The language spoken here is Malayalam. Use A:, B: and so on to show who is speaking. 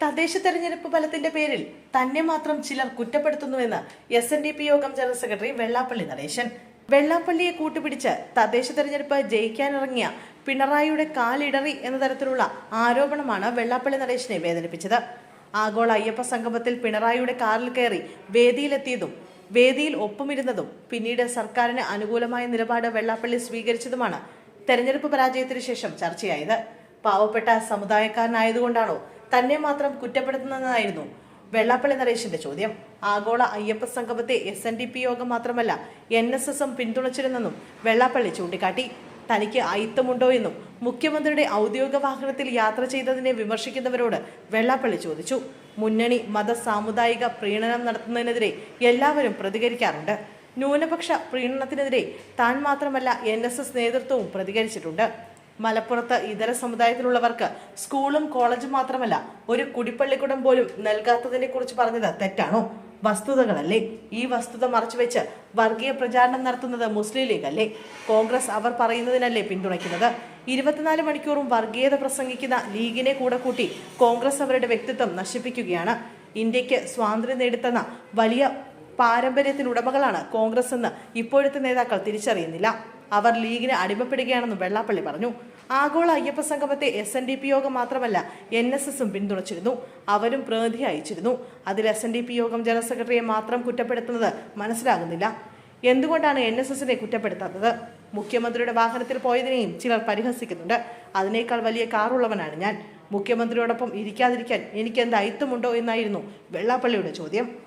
A: തദ്ദേശ തെരഞ്ഞെടുപ്പ് ഫലത്തിന്റെ പേരിൽ തന്നെ മാത്രം ചിലർ കുറ്റപ്പെടുത്തുന്നുവെന്ന് SNDP യോഗം ജനറൽ സെക്രട്ടറി വെള്ളാപ്പള്ളി നടേശൻ. വെള്ളാപ്പള്ളിയെ കൂട്ടുപിടിച്ച് തദ്ദേശ തെരഞ്ഞെടുപ്പ് ജയിക്കാനിറങ്ങിയ പിണറായിയുടെ കാലിടറി എന്ന തരത്തിലുള്ള ആരോപണമാണ് വെള്ളാപ്പള്ളി നടേശനെ വേദനിപ്പിച്ചത്. ആഗോള അയ്യപ്പ സംഗമത്തിൽ പിണറായിയുടെ കാറിൽ കയറി വേദിയിലെത്തിയതും വേദിയിൽ ഒപ്പമിരുന്നതും പിന്നീട് സർക്കാരിന് അനുകൂലമായ നിലപാട് വെള്ളാപ്പള്ളി സ്വീകരിച്ചതുമാണ് തെരഞ്ഞെടുപ്പ് പരാജയത്തിന് ശേഷം ചർച്ചയായത്. പാവപ്പെട്ട സമുദായക്കാരനായതുകൊണ്ടാണോ തന്നെ മാത്രം കുറ്റപ്പെടുത്തുന്നതെന്നായിരുന്നു വെള്ളാപ്പള്ളി നടേശന്റെ ചോദ്യം. ആഗോള അയ്യപ്പ സംഗമത്തെ SNDP യോഗം മാത്രമല്ല NSSും പിന്തുണച്ചിരുന്നെന്നും വെള്ളാപ്പള്ളി ചൂണ്ടിക്കാട്ടി. തനിക്ക് അയിത്തമുണ്ടോ എന്നും മുഖ്യമന്ത്രിയുടെ ഔദ്യോഗിക വാഹനത്തിൽ യാത്ര ചെയ്തതിനെ വിമർശിക്കുന്നവരോട് വെള്ളാപ്പള്ളി ചോദിച്ചു. മുന്നണി മത സാമുദായിക പ്രീണനം നടത്തുന്നതിനെതിരെ എല്ലാവരും പ്രതികരിക്കാറുണ്ട്. ന്യൂനപക്ഷ പ്രീണനത്തിനെതിരെ താൻ മാത്രമല്ല NSS നേതൃത്വവും പ്രതികരിച്ചിട്ടുണ്ട്. മലപ്പുറത്ത് ഇതര സമുദായത്തിലുള്ളവർക്ക് സ്കൂളും കോളേജും മാത്രമല്ല ഒരു കുടിപ്പള്ളിക്കുടം പോലും നൽകാത്തതിനെ കുറിച്ച് പറഞ്ഞത് തെറ്റാണോ? വസ്തുതകളല്ലേ? ഈ വസ്തുത മറച്ചുവെച്ച് വർഗീയ പ്രചാരണം നടത്തുന്നത് മുസ്ലിം ലീഗ് അല്ലേ? കോൺഗ്രസ് അവർ പറയുന്നതിനല്ലേ പിന്തുണയ്ക്കുന്നത്? 24 മണിക്കൂറും വർഗീയത പ്രസംഗിക്കുന്ന ലീഗിനെ കൂടെ കൂട്ടി കോൺഗ്രസ് അവരുടെ വ്യക്തിത്വം നശിപ്പിക്കുകയാണ്. ഇന്ത്യക്ക് സ്വാതന്ത്ര്യം നേടിത്തന്ന വലിയ പാരമ്പര്യത്തിനുടമകളാണ് കോൺഗ്രസ് എന്ന് ഇപ്പോഴത്തെ നേതാക്കൾ തിരിച്ചറിയുന്നില്ല. അവർ ലീഗിന് അടിമപ്പെടുകയാണെന്നും വെള്ളാപ്പള്ളി പറഞ്ഞു. ആഗോള അയ്യപ്പ സംഗമത്തെ SNDP യോഗം മാത്രമല്ല NSSും പിന്തുണച്ചിരുന്നു. അവരും പ്രതിനിധി അയച്ചിരുന്നു. അതിൽ SNDP യോഗം ജനറൽ സെക്രട്ടറിയെ മാത്രം കുറ്റപ്പെടുത്തുന്നത് മനസ്സിലാകുന്നില്ല. എന്തുകൊണ്ടാണ് NSSനെ കുറ്റപ്പെടുത്താത്തത്? മുഖ്യമന്ത്രിയുടെ വാഹനത്തിൽ പോയതിനെയും ചിലർ പരിഹസിക്കുന്നുണ്ട്. അതിനേക്കാൾ വലിയ കാറുള്ളവനാണ് ഞാൻ. മുഖ്യമന്ത്രിയോടൊപ്പം ഇരിക്കാതിരിക്കാൻ എനിക്ക് എന്ത് അയിത്തമുണ്ടോ എന്നായിരുന്നു വെള്ളാപ്പള്ളിയുടെ ചോദ്യം.